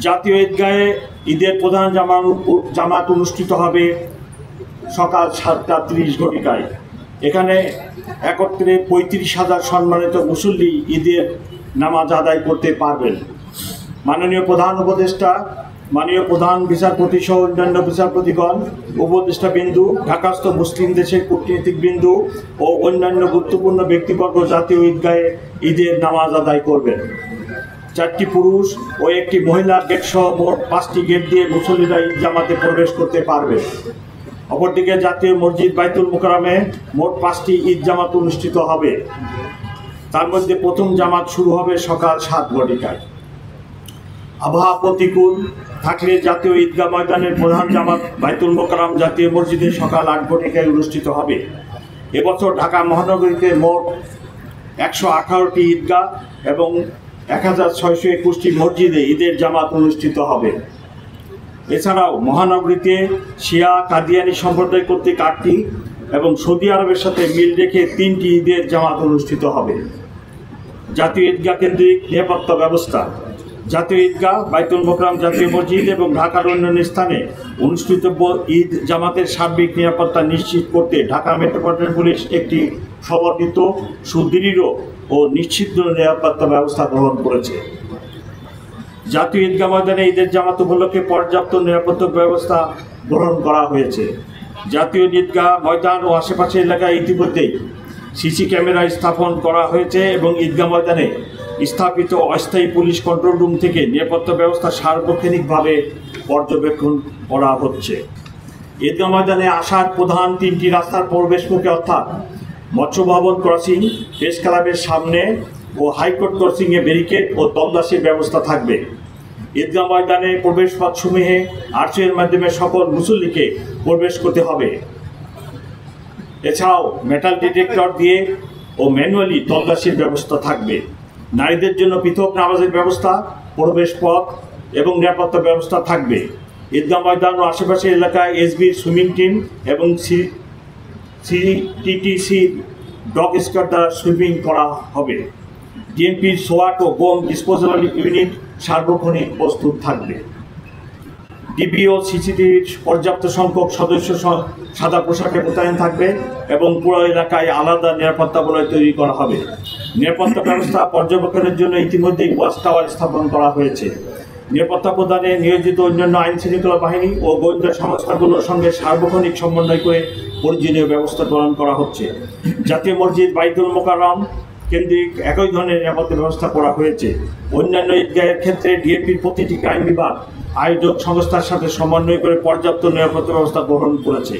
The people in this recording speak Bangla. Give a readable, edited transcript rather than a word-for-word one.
জাতীয় ঈদগাহে ঈদের প্রধান জামাত অনুষ্ঠিত হবে সকাল 7:30 এখানে একত্রে 35,000 সম্মানিত মুসল্লি ঈদের নামাজ আদায় করতে পারবেন। মাননীয় প্রধান উপদেষ্টা, মাননীয় প্রধান বিচারপতি সহ অন্যান্য বিচারপতিগণ, উপদেষ্টাবৃন্দু, ঢাকাস্থ মুসলিম দেশের কূটনীতিকবৃন্দু ও অন্যান্য গুরুত্বপূর্ণ ব্যক্তিবর্গ জাতীয় ঈদগাহে ঈদের নামাজ আদায় করবেন। 4টি পুরুষ ও 1টি মহিলা গেট সহ মোট 5টি গেট দিয়ে মুসল্লিরা ঈদ জামাতে প্রবেশ করতে পারবে। অপরদিকে জাতীয় মসজিদ বাইতুল মোকাররমে মোট 5টি ঈদ জামাত অনুষ্ঠিত হবে। তার মধ্যে প্রথম জামাত শুরু হবে সকাল 7:00। আবহাওয়া প্রতিকূল থাকলে জাতীয় ঈদগাহ ময়দানের প্রধান জামাত বাইতুল মোকাররম জাতীয় মসজিদে সকাল 8:00 অনুষ্ঠিত হবে। এবছর ঢাকা মহানগরীতে মোট 118টি ঈদগাহ এবং 1621টি মসজিদে ঈদের জামাত অনুষ্ঠিত হবে। এছাড়াও মহানগরীতে শিয়া কাদিয়ানি সম্প্রদায় কর্তৃক 8টি এবং সৌদি আরবের সাথে মিল রেখে 3টি ঈদের জামাত অনুষ্ঠিত হবে। জাতীয় ঈদগাহ কেন্দ্রিক নিরাপত্তা ব্যবস্থা। জাতীয় ঈদগাহ, বাইতুল মোকাররম জাতীয় মসজিদ এবং ঢাকার অন্যান্য স্থানে অনুষ্ঠিত ঈদ জামাতের সার্বিক নিরাপত্তা নিশ্চিত করতে ঢাকা মেট্রোপলিটন পুলিশ একটি সমন্বিত, সুদৃঢ় ও নিশ্চিত নিরাপত্তা ব্যবস্থা গ্রহণ করেছে। জাতীয় ঈদগাহ ময়দানে ঈদের জামাত উপলক্ষে পর্যাপ্ত নিরাপত্তা ব্যবস্থা গ্রহণ করা হয়েছে। জাতীয় ঈদগাহ ময়দান ও আশেপাশের এলাকায় ইতিমধ্যেই সিসি ক্যামেরা স্থাপন করা হয়েছে এবং ঈদগাহ ময়দানে স্থাপিত অস্থায়ী পুলিশ কন্ট্রোল রুম থেকে নিরাপত্তা ব্যবস্থা সার্বক্ষণিকভাবে পর্যবেক্ষণ করা হচ্ছে। ঈদগাহ ময়দানে আসার প্রধান 3টি রাস্তার প্রবেশমুখে অর্থাৎ মৎস্য ভবন ক্রসিং, প্রেস ক্লাবের সামনে ও হাইকোর্ট ক্রসিংয়ে ব্যারিকেড ও তল্লাশির ব্যবস্থা থাকবে। ঈদগাহ ময়দানে প্রবেশ পথসমূহে আর্চের মাধ্যমে সকল মুসল্লিকে প্রবেশ করতে হবে। এছাড়াও মেটাল ডিটেক্টর দিয়ে ও ম্যানুয়ালি তল্লাশির ব্যবস্থা থাকবে। নারীদের জন্য পৃথক নামাজের ব্যবস্থা, প্রবেশ পথ এবং নিরাপত্তা ব্যবস্থা থাকবে। ঈদগাহ ময়দান ও আশেপাশের এলাকায় এসবির সুইমিং টিম এবং সিটিটিসি ডগ স্কোয়াড দ্বারা সুইমিং করা হবে। ডিএমপির সোয়াট ও বোম ডিসপোজাল ইউনিট সার্বক্ষণিক প্রস্তুত থাকবে। ডিবি ও সিসিটিভির পর্যাপ্ত সংখ্যক সদস্য সাদা পোশাকে মোতায়েন থাকবে এবং পুরো এলাকায় আলাদা নিরাপত্তা বলয় তৈরি করা হবে। নিরাপত্তা ব্যবস্থা পর্যবেক্ষণের জন্য ইতিমধ্যেই ওয়াচ টাওয়ার স্থাপন করা হয়েছে। নিরাপত্তা প্রদানে নিয়োজিত অন্যান্য আইন শৃঙ্খলা বাহিনী ও গোয়েন্দা সংস্থাগুলোর সঙ্গে সার্বক্ষণিক সমন্বয় করে প্রয়োজনীয় ব্যবস্থা গ্রহণ করা হচ্ছে। জাতীয় মসজিদ বাইতুল মোকাররম কেন্দ্রিক একই ধরনের নিরাপত্তা ব্যবস্থা করা হয়েছে। অন্যান্য ঈদগাহের ক্ষেত্রে ডিএমপির প্রতিটি ক্রাইম বিভাগ আয়োজক সংস্থার সাথে সমন্বয় করে পর্যাপ্ত নিরাপত্তা ব্যবস্থা গ্রহণ করেছে।